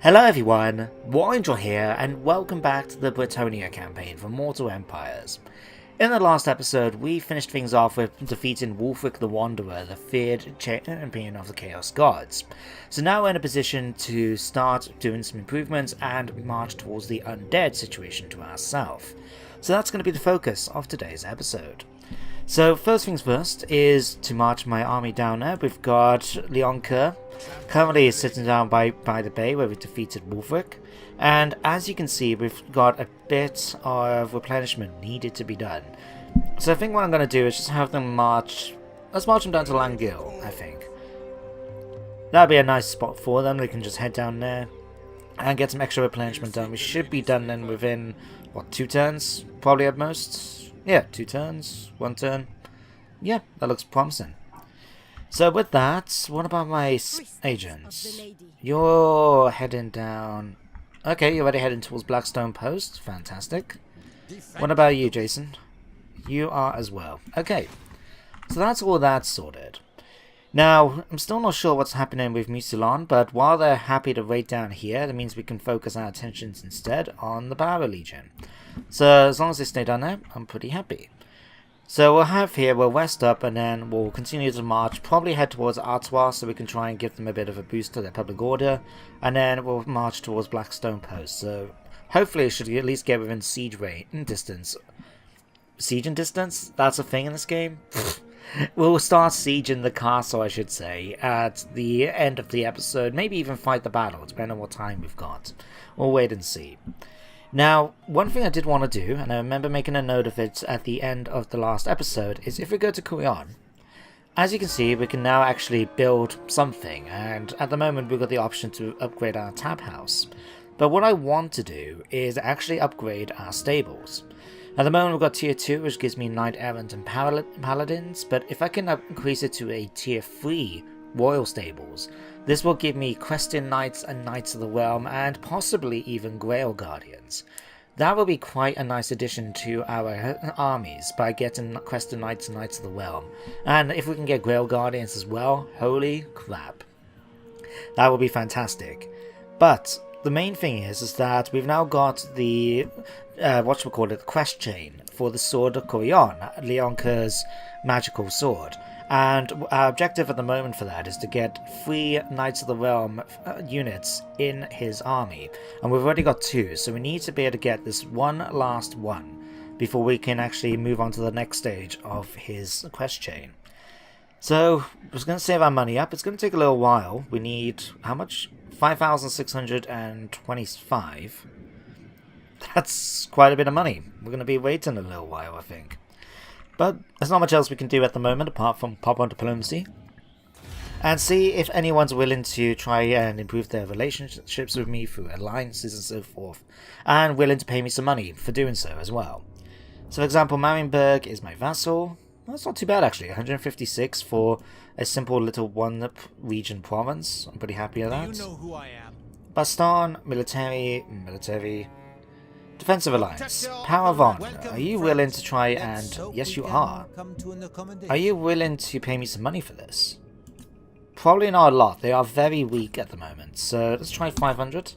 Hello everyone, Warhammer here, and welcome back to the Bretonnia campaign for Mortal Empires. In the last episode, we finished things off with defeating Wulfric the Wanderer, the feared champion of the Chaos Gods. So now we're in a position to start doing some improvements and march towards the undead situation to our south. So that's going to be the focus of today's episode. So first things first is to march my army down there. We've got Leonka currently sitting down by the bay where we defeated Wulfric, and as you can see we've got a bit of replenishment needed to be done. So I think what I'm going to do is just have them march, let's march them down to Langil. I think that'd be a nice spot for them. They can just head down there and get some extra replenishment done. We should be done then within, what, 2 turns? Probably at most. Yeah, 2 turns, 1 turn. Yeah, that looks promising. So with that, what about my agents? You're heading down. Okay, you're already heading towards Blackstone Post. Fantastic. What about you, Jason? You are as well. Okay, so that's all that sorted. Now, I'm still not sure what's happening with Musilon, but while they're happy to raid down here, that means we can focus our attentions instead on the Barrow Legion. So as long as they stay down there, I'm pretty happy. So we'll rest up and then we'll continue to march, probably head towards Artois so we can try and give them a bit of a boost to their public order, and then we'll march towards Blackstone Post. So hopefully it should at least get within siege rate in distance. Siege in distance? That's a thing in this game? We'll start sieging the castle, I should say, at the end of the episode, maybe even fight the battle, depending on what time we've got. We'll wait and see. Now, one thing I did want to do, and I remember making a note of it at the end of the last episode, is if we go to Kurion, as you can see, we can now actually build something, and at the moment we've got the option to upgrade our tab house. But what I want to do is actually upgrade our stables. At the moment we've got tier 2, which gives me Knight Errant and Paladins, but if I can increase it to a tier 3 Royal Stables, this will give me Questing Knights and Knights of the Realm, and possibly even Grail Guardians. That will be quite a nice addition to our armies by getting Questing Knights and Knights of the Realm. And if we can get Grail Guardians as well, holy crap. That will be fantastic. But the main thing is that we've now got the quest chain for the Sword of Kurion, Leonka's magical sword. And our objective at the moment for that is to get 3 Knights of the Realm units in his army. And we've already got 2, so we need to be able to get this one last one before we can actually move on to the next stage of his quest chain. So, we're going to save our money up. It's going to take a little while. We need, how much? 5,625. That's quite a bit of money. We're going to be waiting a little while, I think. But there's not much else we can do at the moment apart from pop on diplomacy and see if anyone's willing to try and improve their relationships with me through alliances and so forth, and willing to pay me some money for doing so as well. So for example, Marienburg is my vassal. That's not too bad actually, 156 for a simple little one region province. I'm pretty happy with that. Do you know who I am? Baston, military. Defensive Alliance. Paravon, are you willing to try and... Yes, you are. Are you willing to pay me some money for this? Probably not a lot. They are very weak at the moment. So let's try 500.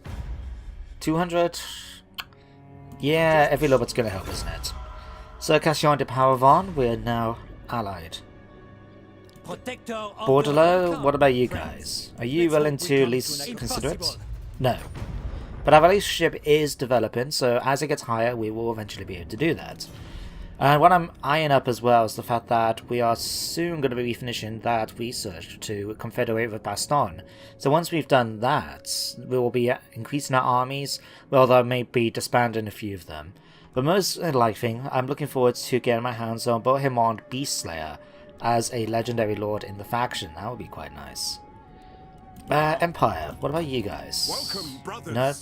200. Yeah, every little bit's going to help, isn't it? So Cassion de Paravon, we're now allied. Bordelot, what about you guys? Are you willing to at least consider it? No. But our relationship is developing, so as it gets higher, we will eventually be able to do that. And what I'm eyeing up as well is the fact that we are soon going to be finishing that research to confederate with Baston. So once we've done that, we will be increasing our armies, well, there may be disbanding a few of them. But most likely, I'm looking forward to getting my hands on Bohemond Beastslayer as a legendary lord in the faction. That would be quite nice. Empire, what about you guys? Welcome, brothers, nope.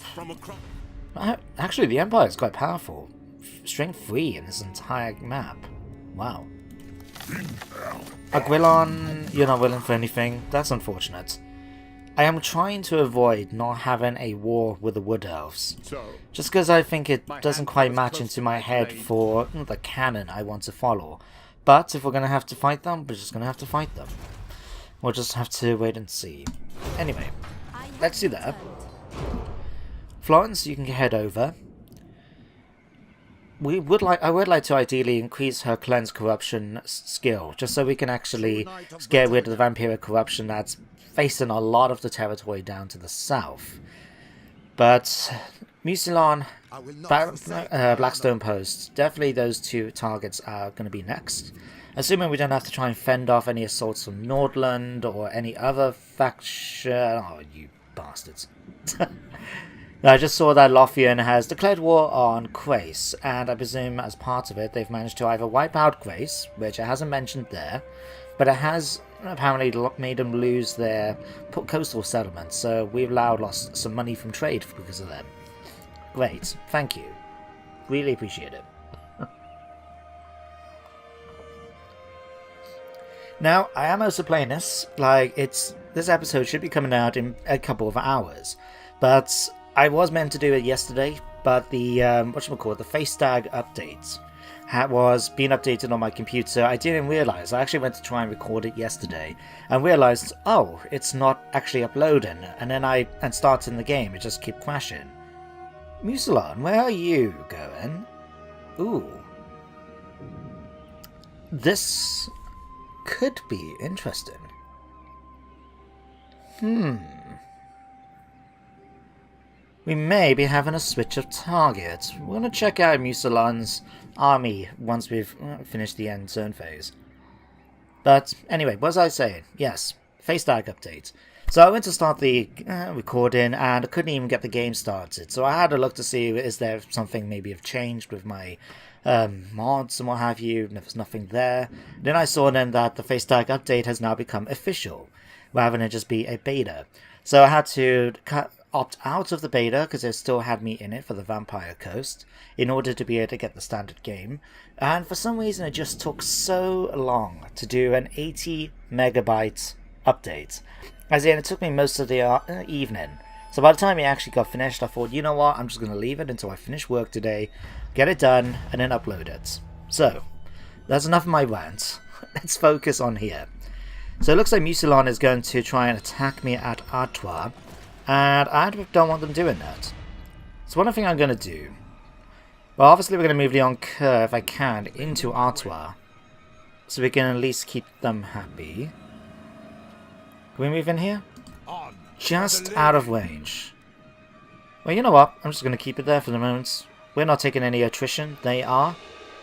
Actually, the Empire is quite powerful. Strength 3 in this entire map. Wow. Aguilon, you're not willing for anything. That's unfortunate. I am trying to avoid not having a war with the Wood Elves. Just because I think it doesn't quite match into my head for the canon I want to follow. But if we're going to have to fight them, we're just going to have to fight them. We'll just have to wait and see. Anyway, let's do that. Florence, you can head over. I would like to ideally increase her cleanse corruption skill, just so we can actually get rid of the vampiric corruption that's facing a lot of the territory down to the south. But Mucilon, Blackstone Post, definitely those two targets are going to be next. Assuming we don't have to try and fend off any assaults from Nordland or any other faction. Oh, you bastards. I just saw that Lothian has declared war on Grace, and I presume as part of it they've managed to either wipe out Grace, which it hasn't mentioned there, but it has apparently made them lose their coastal settlements, so we've now lost some money from trade because of them. Great, thank you. Really appreciate it. Now, I am also playing this, this episode should be coming out in a couple of hours, but I was meant to do it yesterday, but the, the face tag update was being updated on my computer. I didn't realise. I actually went to try and record it yesterday and realised, oh, it's not actually uploading. And then starting the game, it just kept crashing. Mucilon, where are you going? Ooh. This could be interesting. We may be having a switch of targets. We're going to check out Mucilon's army once we've finished the end turn phase. But anyway, what was I saying? Yes, face tag update. So I went to start the recording and I couldn't even get the game started. So I had a look to see is there something maybe have changed with my mods and what have you, and if there's nothing there. Then I saw then that the face tag update has now become official rather than just be a beta. So I had to opt out of the beta because it still had me in it for the Vampire Coast in order to be able to get the standard game, and for some reason it just took so long to do an 80 megabyte update, as in it took me most of the evening. So by the time it actually got finished, I thought, you know what, I'm just going to leave it until I finish work today, get it done, and then upload it. So that's enough of my rant. Let's focus on here. So it looks like Mucilon is going to try and attack me at Artois, and I don't want them doing that. So what I think I'm going to do, well, obviously we're going to move Leon Kerr, if I can, into Artois, so we can at least keep them happy. Can we move in here? Just out of range. Well, you know what? I'm just going to keep it there for the moment. We're not taking any attrition. They are.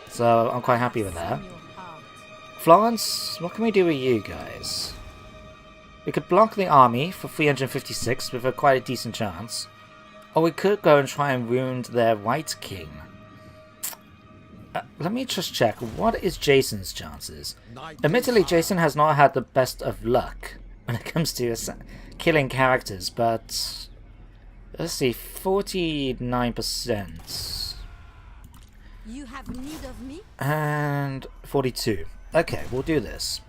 So I'm quite happy with that. Florence, what can we do with you guys? We could block the army for 356 with quite a decent chance. Or we could go and try and wound their White King. Let me just check. What is Jason's chances? Admittedly, Jason has not had the best of luck when it comes to killing characters, but let's see, 49%. You have need of me? And 42. Okay, we'll do this.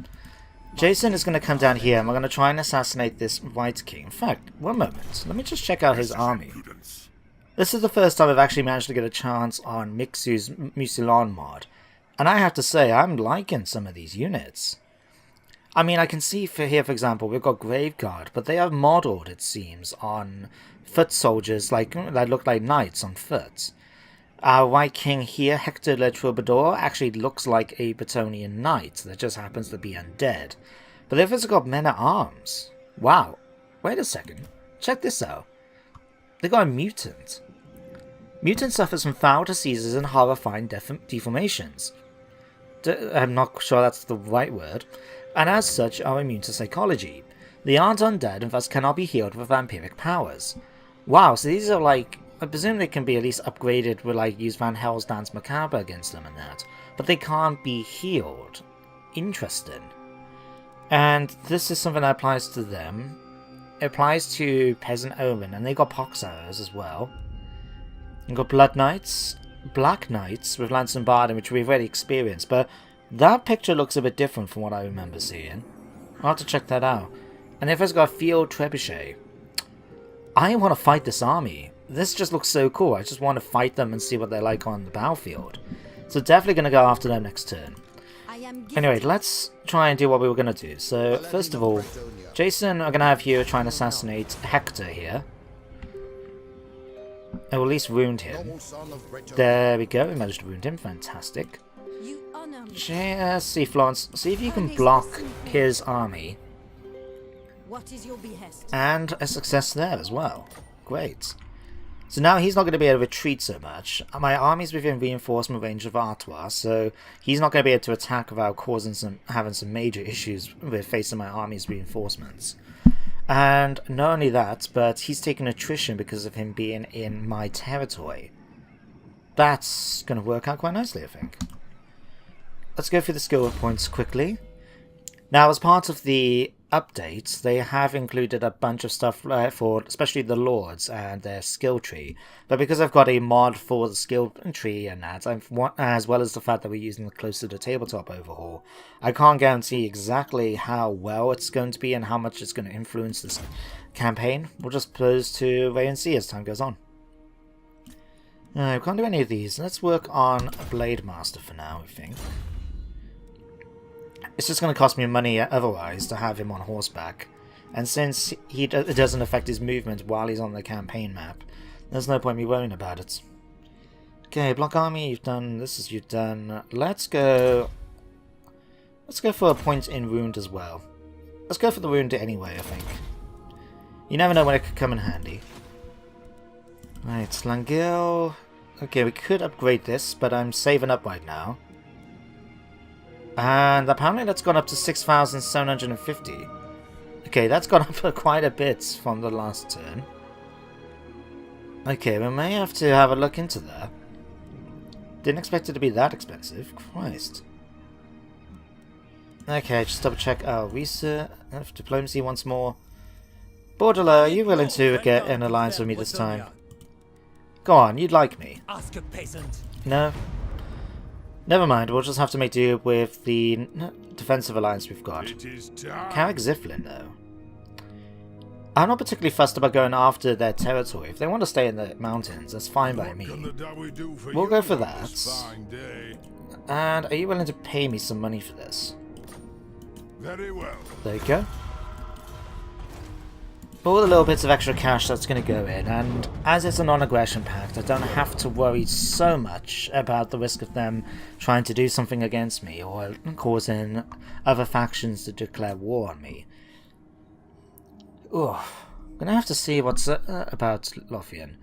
Jason is going to come down here and we're going to try and assassinate this White King. In fact, one moment. Let me just check out his army. This is the first time I've actually managed to get a chance on Mixu's Mucilon mod. And I have to say, I'm liking some of these units. I mean, I can see here, for example, we've got Graveguard, but they are modelled, it seems, on foot soldiers that look like knights on foot. Our White King here, Hector Le Troubadour, actually looks like a Bretonnian knight that just happens to be undead. But they've also got men-at-arms. Wow. Wait a second. Check this out. They got a mutant. Mutant suffers from foul diseases and horrifying deformations. I'm not sure that's the right word. And as such are immune to psychology. They aren't undead and thus cannot be healed with vampiric powers. Wow, so these are like... I presume they can be at least upgraded with use Van Hell's Dance Macabre against them and that. But they can't be healed. Interesting. And this is something that applies to them. It applies to Peasant Omen, and they got pox arrows as well. You've got Blood Knights, Black Knights with Lance and Barding, which we've already experienced, but that picture looks a bit different from what I remember seeing. I'll have to check that out. And they've also got a Field Trebuchet. I want to fight this army. This just looks so cool. I just want to fight them and see what they're like on the battlefield. So definitely going to go after them next turn. Anyway, let's try and do what we were going to do. So, first of all, Jason, I'm going to have you try and assassinate Hector here. I will at least wound him. Noble son of Bretonnia. There we go, we managed to wound him, fantastic. You honor me. Just see, Florence, see if you can block his army. What is your behest? And a success there as well. Great. So now he's not going to be able to retreat so much. My army's within reinforcement range of Artois, so he's not going to be able to attack without having some major issues with facing my army's reinforcements. And not only that, but he's taken attrition because of him being in my territory. That's going to work out quite nicely, I think. Let's go through the skill points quickly. Now, as part of the updates, they have included a bunch of stuff for especially the lords and their skill tree. But because I've got a mod for the skill tree and that, as well as the fact that we're using the closer to tabletop overhaul, I can't guarantee exactly how well it's going to be and how much it's going to influence this campaign. We'll just pose to wait and see as time goes on. We can't do any of these. Let's work on a Blade Master for now, I think. It's just going to cost me money otherwise to have him on horseback. And since it doesn't affect his movement while he's on the campaign map, there's no point me worrying about it. Okay, block army, you've done. This is you've done. Let's go for a point in wound as well. Let's go for the wound anyway, I think. You never know when it could come in handy. Right, Slangil. Okay, we could upgrade this, but I'm saving up right now. And apparently that's gone up to 6,750. Okay, that's gone up quite a bit from the last turn. Okay, we may have to have a look into that. Didn't expect it to be that expensive. Christ. Okay, just double check our research. Diplomacy once more. Bordello, are you willing to get an alliance with me this time? Go on, you'd like me. Ask a peasant. No? Never mind, we'll just have to make do with the defensive alliance we've got. Carrick Ziflin, though. I'm not particularly fussed about going after their territory. If they want to stay in the mountains, that's fine by me. We'll go for that. And are you willing to pay me some money for this? Very well. There you go. All the little bits of extra cash that's going to go in, and as it's a non-aggression pact, I don't have to worry so much about the risk of them trying to do something against me or causing other factions to declare war on me. Ugh. I'm going to have to see what's about Lothian.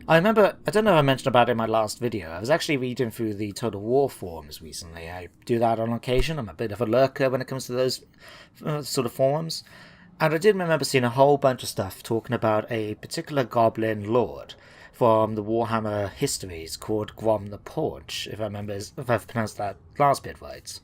I remember, I don't know if I mentioned about it in my last video, I was actually reading through the Total War forums recently. I do that on occasion. I'm a bit of a lurker when it comes to those sort of forums. And I did remember seeing a whole bunch of stuff talking about a particular goblin lord from the Warhammer histories called Grom the Porch, if I've pronounced that last bit right.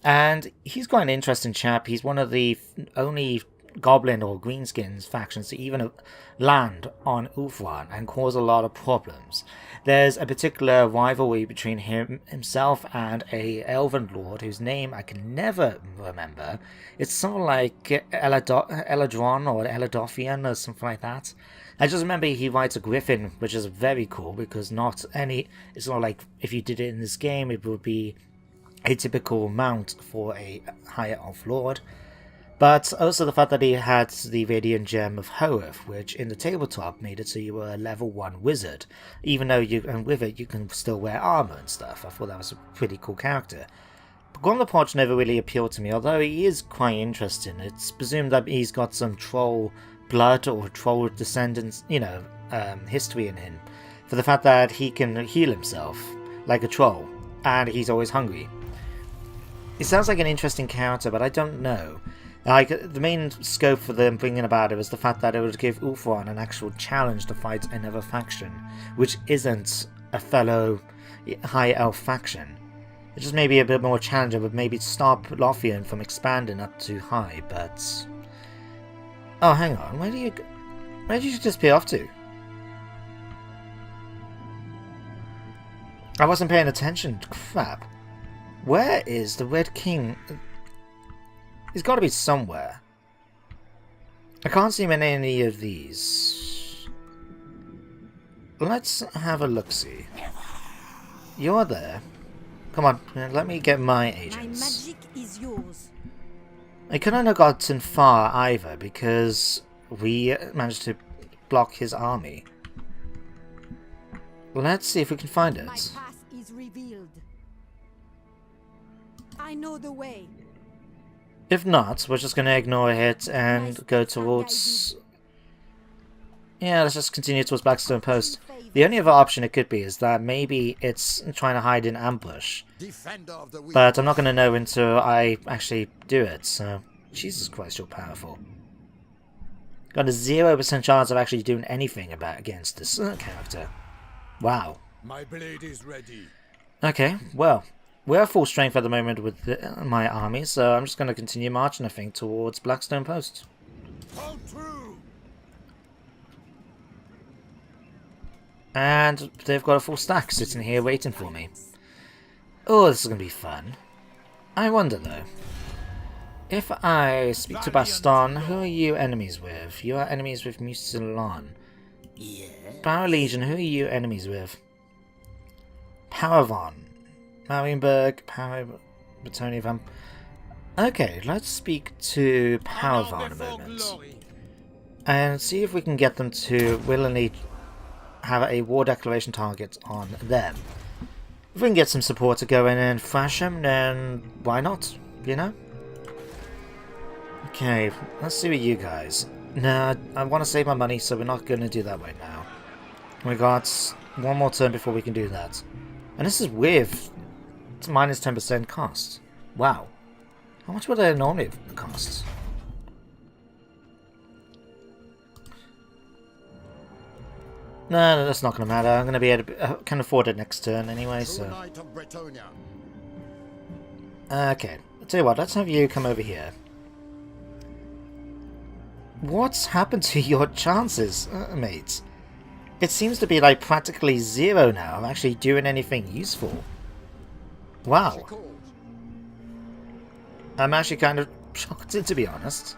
And he's quite an interesting chap. He's one of the only goblin or greenskins factions to even land on Ulthuan and cause a lot of problems. There's a particular rivalry between himself and a elven lord whose name I can never remember. It's something like Eladron or Eladothian or something like that. I just remember he rides a griffin, which is very cool because it's not like if you did it in this game it would be a typical mount for a higher elf lord. But also the fact that he had the Radiant Gem of Hoeth, which in the tabletop made it so you were a level 1 wizard, even though with it you can still wear armor and stuff. I thought that was a pretty cool character. But Grom the Porch never really appealed to me, although he is quite interesting. It's presumed that he's got some troll blood or troll descendants, history in him, for the fact that he can heal himself like a troll, and he's always hungry. It sounds like an interesting character, but I don't know. Like, the main scope for them bringing about it was the fact that it would give Ulthuan an actual challenge to fight another faction, which isn't a fellow high elf faction. It just may be a bit more challenging, but maybe stop Lothian from expanding up too high, but... Oh, hang on, where did you disappear off to? I wasn't paying attention, crap. Where is the Red King? He's got to be somewhere. I can't see him in any of these. Let's have a look-see. You're there. Come on, let me get my agents. My magic is yours. I couldn't have gotten far either because we managed to block his army. let's see if we can find My it. path is revealed. I know the way. If not, we're just gonna ignore it and go towards... Yeah, let's just continue towards Blackstone Post. The only other option it could be is that maybe it's trying to hide in ambush. Defender of the weak. But I'm not gonna know until I actually do it, so... Jesus Christ, you're powerful. Got a 0% chance of actually doing anything against this character. Wow. My blade is ready. Okay, well, we're at full strength at the moment with my army, so I'm just going to continue marching, I think, towards Blackstone Post. Hold true. And they've got a full stack sitting here waiting for me. Oh, this is going to be fun. I wonder, though. If I speak to Baston, who are you enemies with? You are enemies with Mucilon. Yeah. Power Legion, who are you enemies with? Paravon. Marienburg, Bretonnia Vamp. Okay, let's speak to Paravon a moment. And see if we can get them to willingly have a war declaration target on them. If we can get some support to go in and thrash them, then why not? You know? Okay, let's see with you guys. Nah, I want to save my money, so we're not going to do that right now. We got one more turn before we can do that. And this is with minus 10% cost. Wow. How much would they normally cost? No, that's not going to matter. I'm going to be able to... can afford it next turn anyway, so... Knight of Bretonnia. Okay, I'll tell you what, let's have you come over here. What's happened to your chances, mate? It seems to be like practically zero now of actually doing anything useful. Wow. I'm actually kind of shocked, to be honest.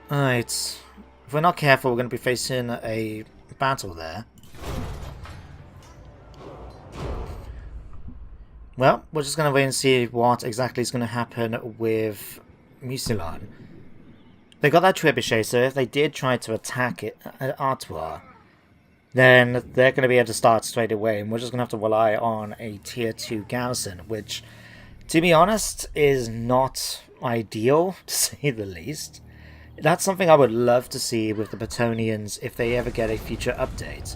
Alright. If we're not careful, we're going to be facing a battle there. Well, we're just going to wait and see what exactly is going to happen with Mucilon. They got that trebuchet, so if they did try to attack it at Artois, then they're going to be able to start straight away, and we're just going to have to rely on a tier 2 garrison, which, to be honest, is not ideal, to say the least. That's something I would love to see with the Bretonnians if they ever get a future update.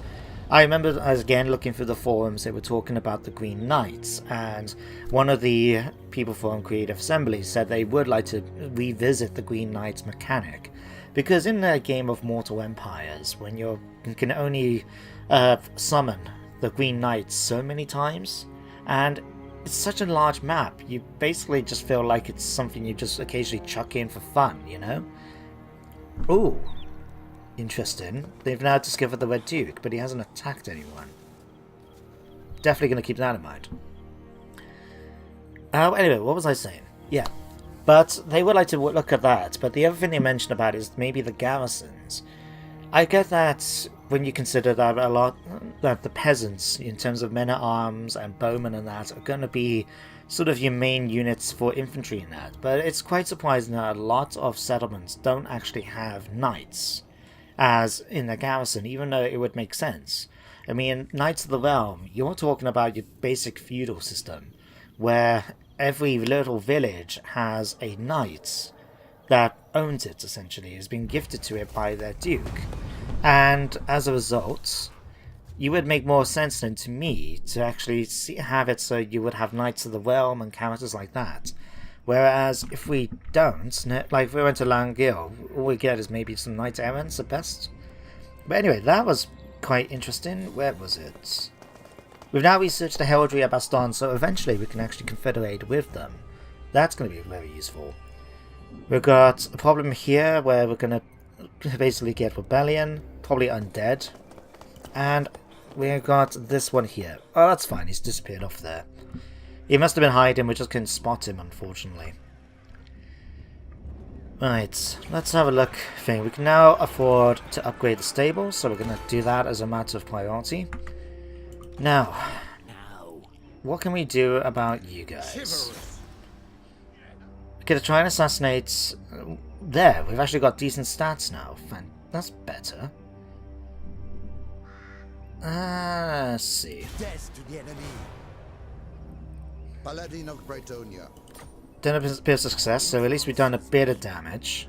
I remember, again, looking through the forums, they were talking about the Green Knights, and one of the people from Creative Assembly said they would like to revisit the Green Knights mechanic. Because in the game of Mortal Empires, when you can only summon the Green Knights so many times, and it's such a large map, you basically just feel like it's something you just occasionally chuck in for fun, you know? Ooh. Interesting. They've now discovered the Red Duke, but he hasn't attacked anyone. Definitely going to keep that in mind. Anyway, what was I saying? Yeah. But they would like to look at that, but the other thing they mentioned about is maybe the garrisons. I get that when you consider that a lot, that the peasants, in terms of men-at-arms and bowmen and that, are going to be sort of your main units for infantry in that. But it's quite surprising that a lot of settlements don't actually have knights as in a garrison, even though it would make sense. I mean, Knights of the Realm, you're talking about your basic feudal system, where every little village has a knight that owns it, essentially, has been gifted to it by their duke. And as a result, you would make more sense than to me to actually have it so you would have Knights of the Realm and characters like that. Whereas if we don't, like if we went to Langil, all we get is maybe some knight errants at best. But anyway, that was quite interesting. Where was it? We've now researched the heraldry at Baston, so eventually we can actually confederate with them. That's going to be very useful. We've got a problem here where we're going to basically get rebellion, probably undead. And we've got this one here. Oh, that's fine, he's disappeared off there. He must have been hiding, we just couldn't spot him, unfortunately. Right, let's have a look. We can now afford to upgrade the stable, so we're going to do that as a matter of priority. Now, what can we do about you guys? We're going to try and assassinate... There, we've actually got decent stats now. That's better. Let's see. Death to the enemy. Paladin of Bretonnia. Didn't appear a success, so at least we've done a bit of damage.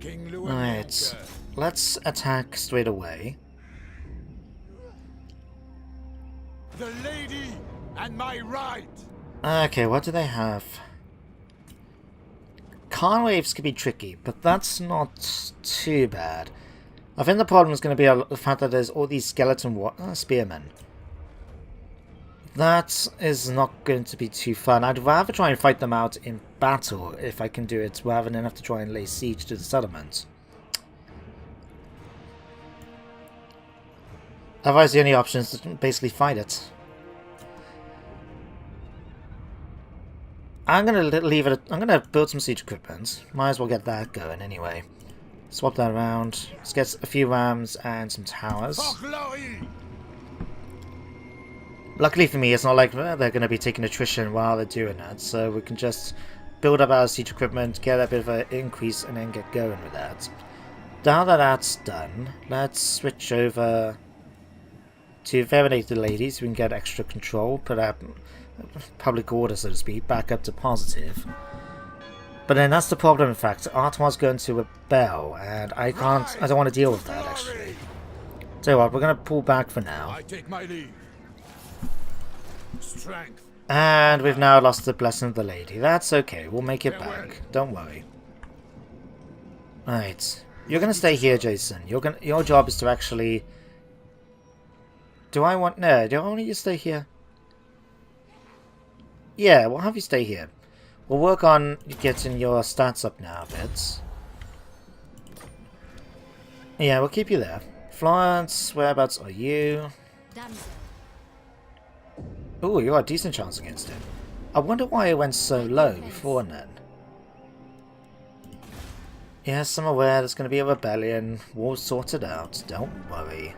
King Right, let's attack straight away. The lady and my right. Okay, what do they have? Khan waves can be tricky, but that's not too bad. I think the problem is going to be the fact that there's all these skeleton spearmen. That is not going to be too fun. I'd rather try and fight them out in battle if I can do it, rather than have to try and lay siege to the settlement. Otherwise, the only option is to basically fight it. I'm gonna leave it. I'm gonna build some siege equipment. Might as well get that going anyway. Swap that around. Let's get a few rams and some towers. Luckily for me, it's not like they're going to be taking attrition while they're doing that, so we can just build up our siege equipment, get a bit of an increase, and then get going with that. Now that that's done, let's switch over to Venerate the Ladies so we can get extra control, put our public order, so to speak, back up to positive. But then that's the problem, in fact. Artois going to rebel, and I don't want to deal with that, actually. So what, we're going to pull back for now. I take my leave. Strength. And we've now lost the Blessing of the Lady. That's okay, we'll make it back. Don't worry. Right. You're going to stay here, Jason. Your job is to actually... Do I want you to stay here? Yeah, we'll have you stay here. We'll work on getting your stats up now a bit. Yeah, we'll keep you there. Florence, whereabouts are you? Ooh, you got a decent chance against him. I wonder why it went so low before then. Yes, I'm aware there's going to be a rebellion. We'll sort it out. Don't worry.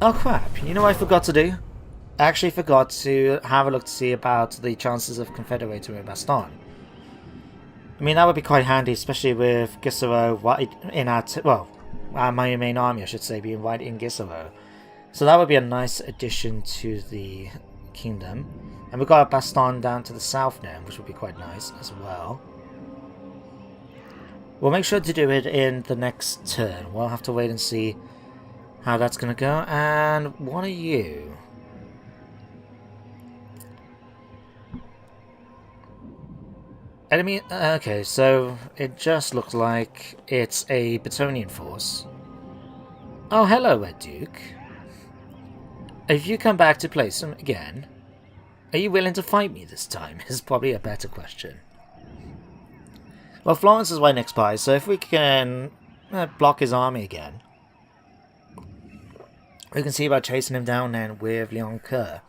Oh crap, you know what I forgot to do? I actually forgot to have a look to see about the chances of confederating with Baston. I mean, that would be quite handy, especially with Gisero right in my main army, I should say, being right in Gisero. So that would be a nice addition to the kingdom. And we've got a Baston down to the south now, which would be quite nice as well. We'll make sure to do it in the next turn. We'll have to wait and see how that's going to go. And what are you? Enemy. Okay, so it just looks like it's a Bretonnian force. Oh, hello, Red Duke. If you come back to play some again, are you willing to fight me this time? Is probably a better question. Well, Florence is right next by, so if we can block his army again, we can see about chasing him down then with Leon Kerr.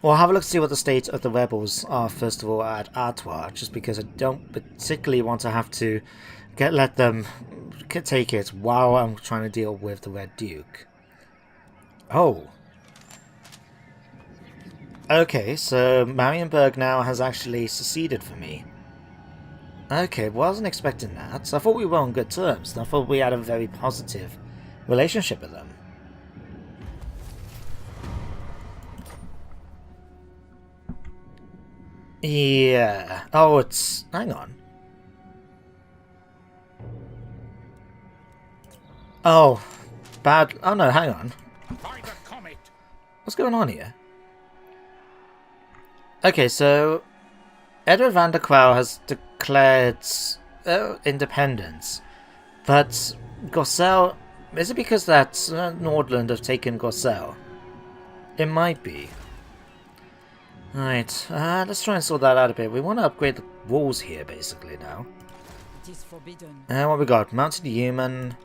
We'll have a look to see what the state of the rebels are first of all at Artois, just because I don't particularly want to have to let them take it while I'm trying to deal with the Red Duke. Oh. Okay, so Marienburg now has actually seceded for me. Okay, well, I wasn't expecting that. I thought we were on good terms. I thought we had a very positive relationship with them. Yeah. Oh, it's... Hang on. Oh. Bad... Oh, no, hang on. What's going on here? Okay, so... Edward van der Kwouw has declared independence. But Gorsel... Is it because that Nordland have taken Gorsel? It might be. Right, let's try and sort that out a bit. We want to upgrade the walls here, basically, now. It is forbidden. And what we got? Mounted Human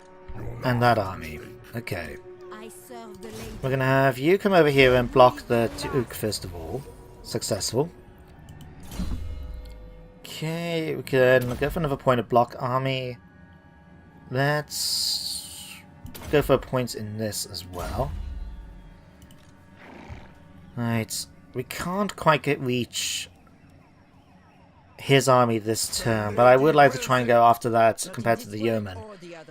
and that army. Okay. I serve the lady. We're going to have you come over here and block the Duke, first of all. Successful. Okay, we can go for another point of block army. Let's go for a point in this as well. Right. We can't quite reach his army this turn, but I would like to try and go after that compared to the yeomen.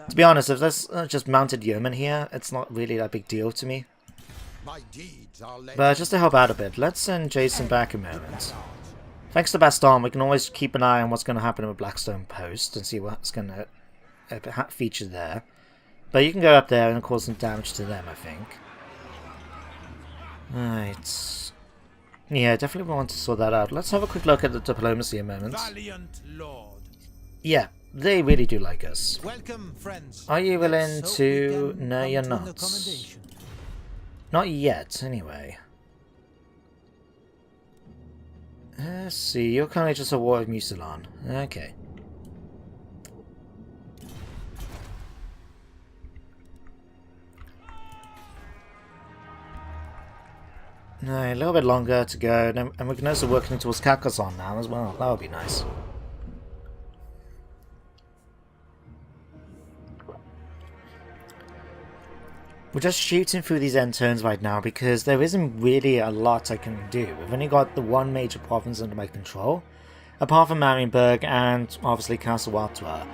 To be honest, if there's just mounted yeomen here, it's not really that big deal to me. My deeds are But just to help out a bit, let's send Jason back a moment. Thanks to Baston, we can always keep an eye on what's going to happen with Blackstone Post and see what's going to feature there. But you can go up there and cause some damage to them, I think. Right. Yeah, definitely want to sort that out. Let's have a quick look at the diplomacy a moment. valiant lord. Yeah, they really do like us. Welcome, friends. Are you willing So to... we can No, come you're to an not. accommodation. Not yet, anyway. Let's see, you're currently just a war of Mucilon. Okay. No, a little bit longer to go, and we can also work towards Carcassonne now as well. That would be nice. We're just shooting through these end turns right now because there isn't really a lot I can do. We've only got the one major province under my control, apart from Marienburg and obviously Castle Artois.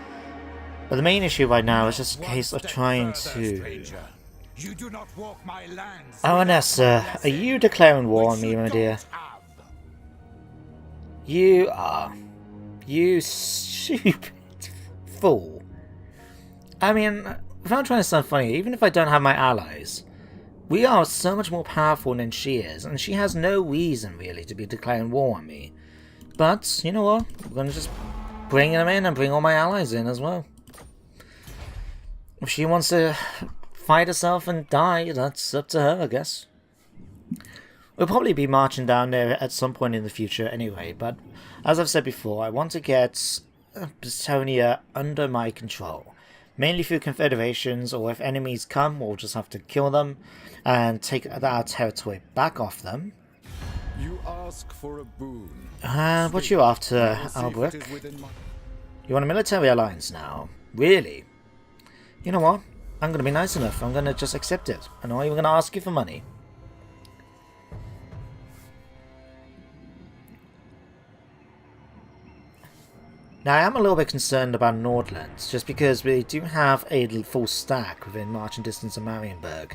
But the main issue right now is just a case of trying to... You do not walk my lands. Oh, Anessa, are you declaring war on me, my dear? You are. You stupid fool. I mean, without trying to sound funny, even if I don't have my allies, we are so much more powerful than she is, and she has no reason, really, to be declaring war on me. But, you know what? I'm going to just bring them in and bring all my allies in as well. If she wants to fight herself and die, that's up to her, I guess. We'll probably be marching down there at some point in the future anyway, but as I've said before, I want to get Bretonnia under my control. Mainly through confederations, or if enemies come, we'll just have to kill them and take our territory back off them. You ask for a boon. What you after, Albrecht? You want a military alliance now? Really? You know what? I'm going to be nice enough. I'm going to just accept it. I'm not even going to ask you for money. Now, I am a little bit concerned about Nordland, just because we do have a full stack within marching distance of Marienburg.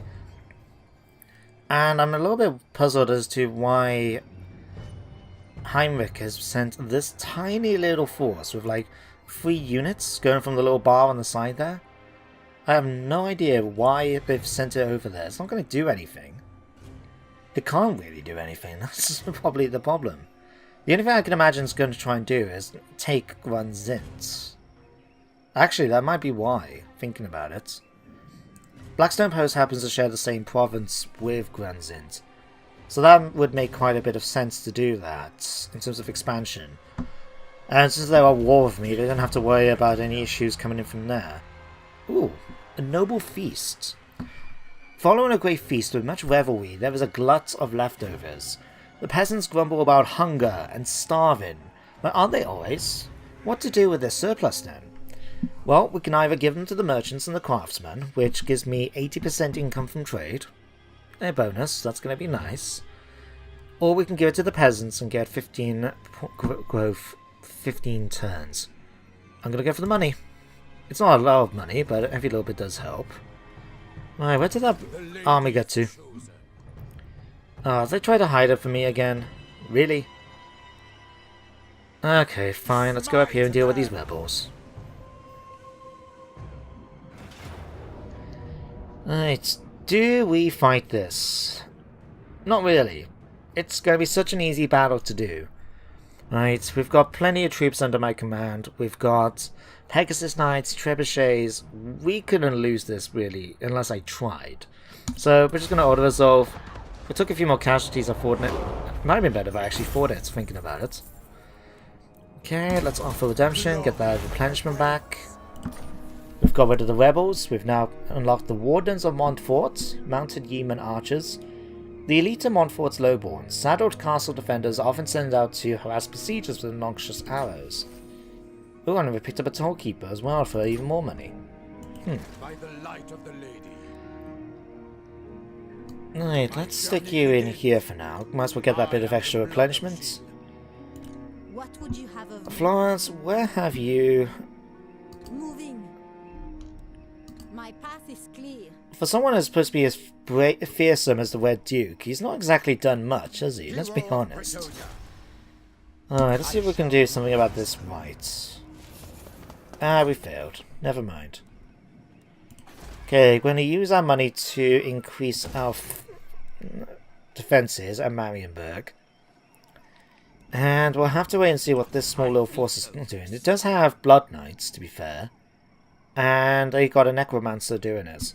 And I'm a little bit puzzled as to why Heinrich has sent this tiny little force with like 3 units going from the little bar on the side there. I have no idea why they've sent it over there. It's not going to do anything. It can't really do anything. That's probably the problem. The only thing I can imagine it's going to try and do is take Grunzint. Actually, that might be why, thinking about it. Blackstone Post happens to share the same province with Grunzint. So that would make quite a bit of sense to do that, in terms of expansion. And since they're at war with me, they don't have to worry about any issues coming in from there. Ooh, a noble feast. Following a great feast with much revelry, there is a glut of leftovers. The peasants grumble about hunger and starving, but aren't they always? What to do with their surplus then? Well, we can either give them to the merchants and the craftsmen, which gives me 80% income from trade. A bonus, that's going to be nice. Or we can give it to the peasants and get 15 growth, 15 turns. I'm going to go for the money. It's not a lot of money, but every little bit does help. Alright, where did that army get to? Oh, they tried to hide it from me again. Really? Okay, fine. Let's go up here and deal with these rebels. Alright, do we fight this? Not really. It's going to be such an easy battle to do. Right, we've got plenty of troops under my command. We've got Pegasus Knights, Trebuchets. We couldn't lose this, really, unless I tried. So, we're just going to auto-resolve. We took a few more casualties on Fort. It might have been better if I actually fought it, thinking about it. Okay, let's offer redemption, get that replenishment back. We've got rid of the rebels. We've now unlocked the Wardens of Montfort, mounted yeoman archers. The elite of Montfort's lowborn, saddled castle defenders often sent out to harass besiegers with noxious arrows. Oh, and we picked up a tollkeeper as well for even more money. By the light of the lady. Right, let's stick you in here for now. Might as well get that bit of extra replenishment. What What would you have of me? Florence, where have you... Moving. My path is clear. For someone who's supposed to be as fearsome as the Red Duke, he's not exactly done much, has he? Let's be honest. Alright, let's see if we can do something about this right. Ah, we failed. Never mind. Okay, we're going to use our money to increase our defences at Marienburg. And we'll have to wait and see what this small little force is doing. It does have Blood Knights, to be fair. And they got a Necromancer doing it.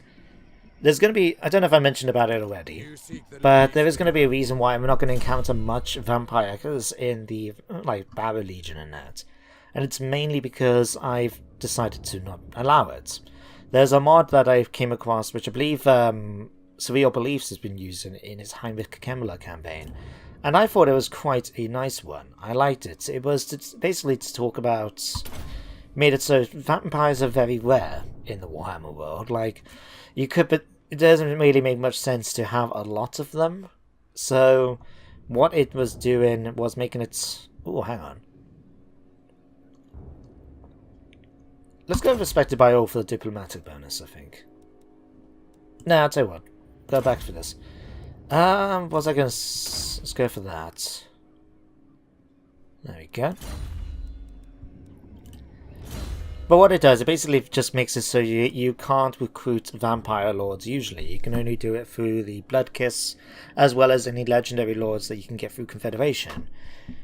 There's going to be... I don't know if I mentioned about it already. But there is going to be a reason why we're not going to encounter much vampires in the Barrow Legion and that. And it's mainly because I've decided to not allow it. There's a mod that I came across, which I believe Surreal Beliefs has been using in his Heinrich Kemmler campaign. And I thought it was quite a nice one. I liked it. It was basically to talk about... Made it so vampires are very rare in the Warhammer world. Like, you could... But it doesn't really make much sense to have a lot of them. So, what it was doing was making it... Oh, hang on. Let's go respected by all for the diplomatic bonus, I think. No, I'll tell you what. Go back for this. What was I going to... Let's go for that. There we go. But what it does, it basically just makes it so you can't recruit vampire lords usually. You can only do it through the Blood Kiss, as well as any legendary lords that you can get through Confederation.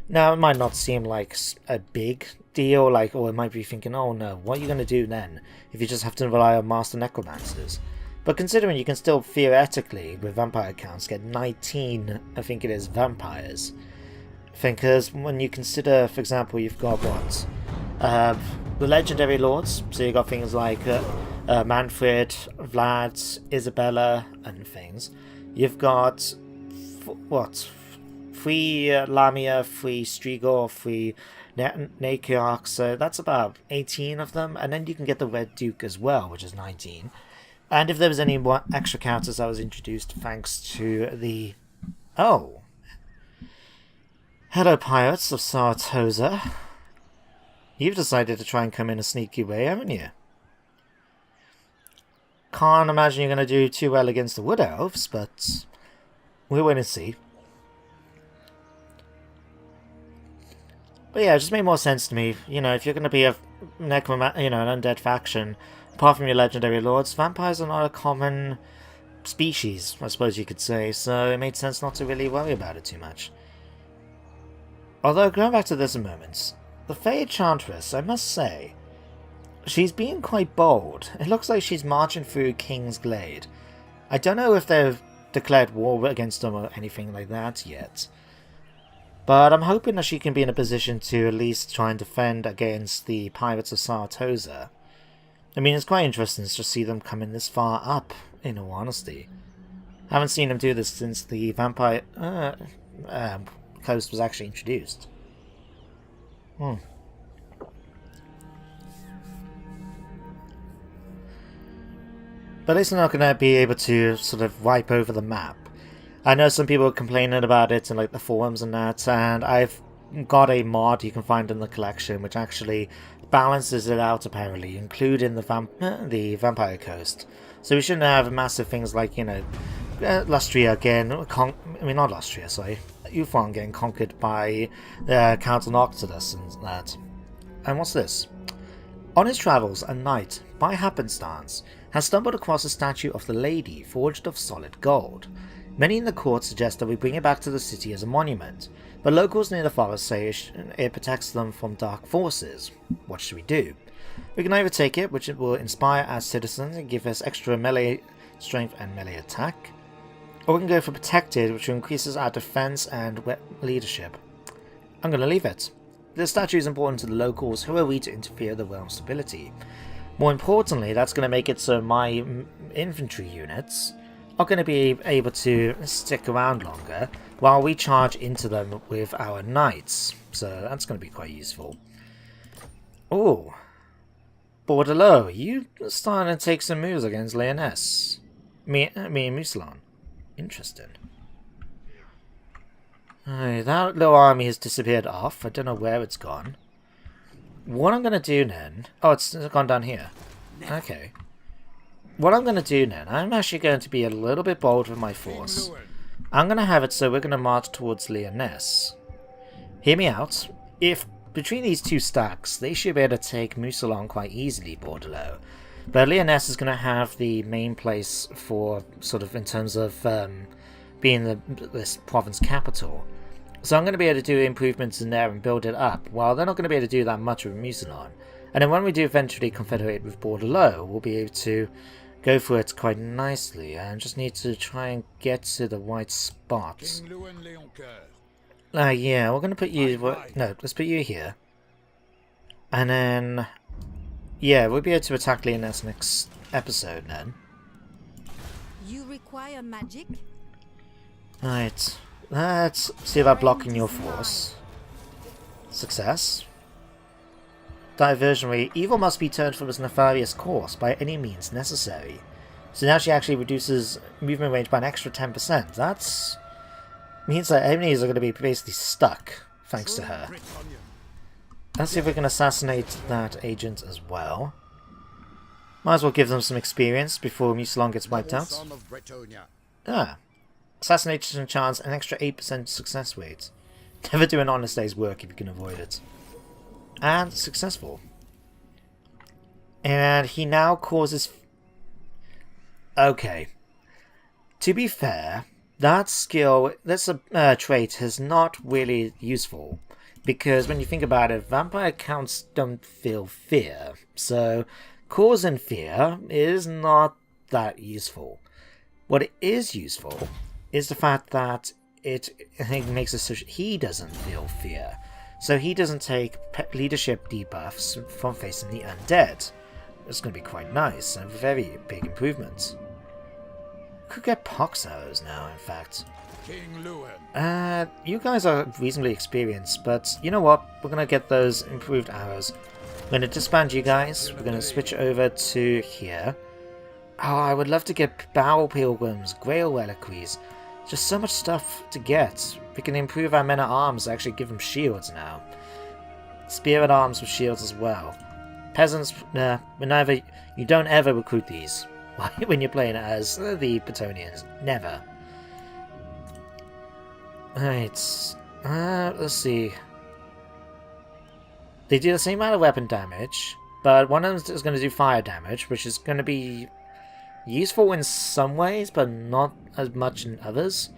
Now, it might not seem like a big deal, or it might be thinking, oh no, what are you going to do then, if you just have to rely on Master Necromancers? But considering you can still theoretically, with vampire counts, get 19, I think it is, vampires. Because when you consider, for example, you've got what? The legendary lords, so you've got things like Manfred, Vlad, Isabella, and things. You've got, what? 3 Lamia, 3 Strigor, 3 Nakiarch, so that's about 18 of them. And then you can get the Red Duke as well, which is 19. And if there was any more extra counters that was introduced thanks to the... Oh! Hello, Pirates of Saratosa. You've decided to try and come in a sneaky way, haven't you? Can't imagine you're going to do too well against the Wood Elves, but we'll wait and see. But yeah, it just made more sense to me. You know, if you're going to be a an undead faction, apart from your legendary lords, vampires are not a common species, I suppose you could say, so it made sense not to really worry about it too much. Although, going back to this a moment, the Fey Enchantress, I must say, she's being quite bold. It looks like she's marching through King's Glade. I don't know if they've declared war against them or anything like that yet. But I'm hoping that she can be in a position to at least try and defend against the Pirates of Saratosa. I mean, it's quite interesting to see them coming this far up, in all honesty. I haven't seen them do this since the Vampire Coast was actually introduced. But at least they're not going to be able to sort of wipe over the map. I know some people are complaining about it in the forums and that, and I've got a mod you can find in the collection which actually balances it out apparently, including the Vampire Coast. So we shouldn't have massive things like, Lustria again, not Lustria, sorry, Ufon getting conquered by Count Noctilus and that. And what's this? On his travels, a knight, by happenstance, has stumbled across a statue of the lady forged of solid gold. Many in the court suggest that we bring it back to the city as a monument, but locals near the forest say it protects them from dark forces. What should we do? We can either take it, which it will inspire our citizens and give us extra melee strength and melee attack, or we can go for protected, which increases our defense and leadership. I'm going to leave it. The statue is important to the locals. Who are we to interfere with the realm's stability? More importantly, that's going to make it so my infantry units are going to be able to stick around longer while we charge into them with our knights. So that's going to be quite useful. Oh, Bordelot, you starting to take some moves against Lyonesse. Me and Mousselon. Interesting. Alright, that little army has disappeared off. I don't know where it's gone. What I'm going to do then... Oh, it's gone down here. Okay. What I'm going to do then, I'm actually going to be a little bit bold with my force. I'm going to have it so we're going to march towards Lyonesse. Hear me out. If between these two stacks, they should be able to take Mousillon quite easily, Bordelot. But Lyonesse is going to have the main place for, sort of, in terms of being this province capital. So I'm going to be able to do improvements in there and build it up. Well, they're not going to be able to do that much with Mousillon. And then when we do eventually confederate with Bordelot, we'll be able to go for it quite nicely. I just need to try and get to the right spot. Yeah, we're going to put you... No, let's put you here. And then... Yeah, we'll be able to attack Lyonesse next episode then. You require magic? Right. Let's see about blocking your force. Success. Diversionary. Evil must be turned from its nefarious course by any means necessary. So now she actually reduces movement range by an extra 10%. That means that enemies are going to be basically stuck, thanks to her. Let's see if we can assassinate that agent as well. Might as well give them some experience before Mousillon gets wiped out. Ah. Assassination chance, an extra 8% success rate. Never do an honest day's work if you can avoid it. And successful. And he now causes... Okay. To be fair, that skill, that's a trait, is not really useful. Because when you think about it, vampire counts don't feel fear. So, causing fear is not that useful. What it is useful is the fact that it makes it so he doesn't feel fear. So he doesn't take leadership debuffs from facing the undead. It's going to be quite nice, and a very big improvement. Could get pox arrows now, in fact. King Lewin. You guys are reasonably experienced, but you know what? We're going to get those improved arrows. We're going to disband you guys. We're going to switch over to here. Oh, I would love to get Bow Pilgrims, Grail Reliquaries. Just so much stuff to get. We can improve our men-at-arms, actually give them shields now. Spear-at-arms with shields as well. Peasants, you don't ever recruit these when you're playing as the Bretonnians. Never. Alright, let's see. They do the same amount of weapon damage, but one of them is going to do fire damage, which is going to be useful in some ways, but not as much in others.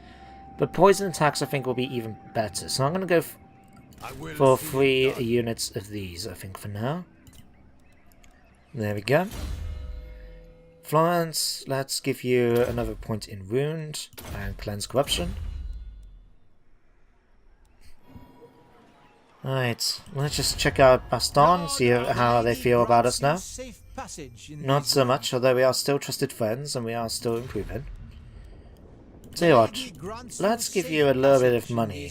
But poison attacks, I think, will be even better. So I'm going to go for 3 units of these, I think, for now. There we go. Florence, let's give you another point in Wound and Cleanse Corruption. Alright, let's just check out Baston, see how they feel about us now. Not so much, although we are still trusted friends and we are still improving. Tell you what, let's give you a little bit of money.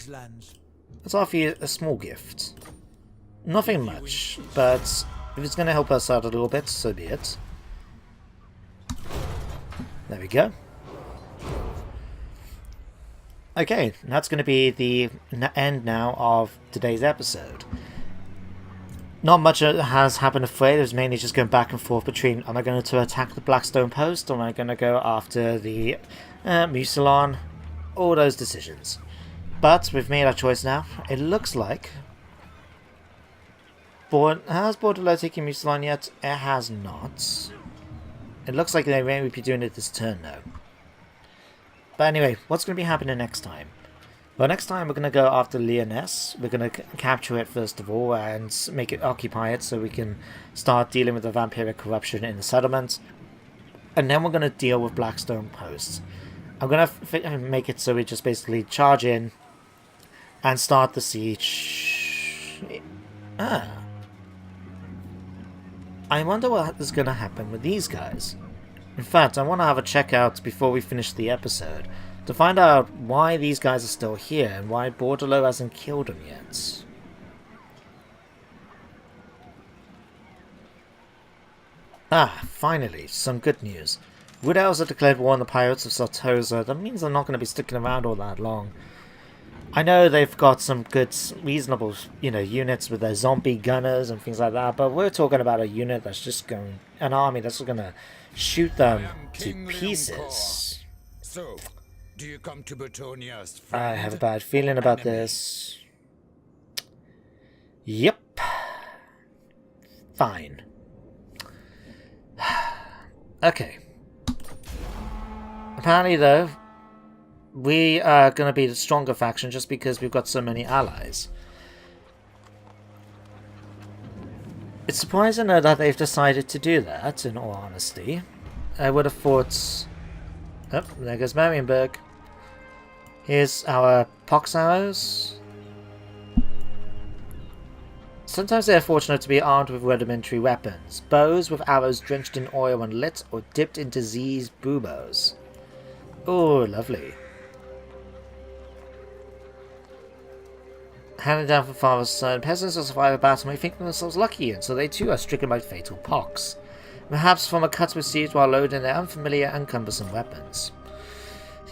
Let's offer you a small gift. Nothing much, but if it's going to help us out a little bit, so be it. There we go. Okay, that's going to be the end now of today's episode. Not much has happened afraid. It was mainly just going back and forth between, am I going to attack the Blackstone Post or am I going to go after the Mousillon? All those decisions. But we've made our choice now. It looks like... Has Bordelot taken Mousillon yet? It has not. It looks like they may be doing it this turn though. But anyway, what's going to be happening next time? Well, next time we're going to go after Lyonesse. We're going to capture it first of all and make it occupy it so we can start dealing with the vampiric corruption in the settlement. And then we're going to deal with Blackstone Post. I'm going to make it so we just basically charge in and start the siege. I wonder what is going to happen with these guys. In fact, I want to have a check out before we finish the episode to find out why these guys are still here and why Bordelot hasn't killed them yet. Ah, finally, some good news. Wood Elves have declared war on the pirates of Sartosa. That means they're not going to be sticking around all that long. I know they've got some good, reasonable, units with their zombie gunners and things like that, but we're talking about a unit that's just going, an army that's going to shoot them to pieces. So, do you come to Bretonnia's I friend? have a bad feeling about Enemy? this. Yep. Fine. Okay. Apparently, though, we are going to be the stronger faction just because we've got so many allies. It's surprising though that they've decided to do that, in all honesty. I would have thought... Oh, there goes Marienburg. Here's our pox arrows. Sometimes they are fortunate to be armed with rudimentary weapons. Bows with arrows drenched in oil and lit or dipped into Z's buboes. Oh, lovely. Handed down from father's son, peasants who survive a battle may think themselves lucky, and so they too are stricken by fatal pox. Perhaps from a cut received while loading their unfamiliar and cumbersome weapons.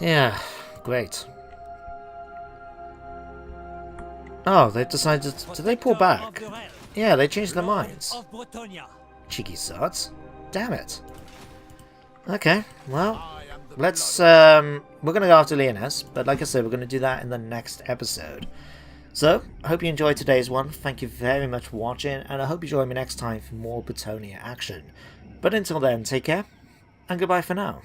Yeah, great. Oh, they've decided... Did they pull back? Yeah, they changed their minds. Cheeky sods. Damn it. Okay, well... Let's, we're going to go after Leoness, but like I said, we're going to do that in the next episode. So, I hope you enjoyed today's one. Thank you very much for watching, and I hope you join me next time for more Bretonnia action. But until then, take care, and goodbye for now.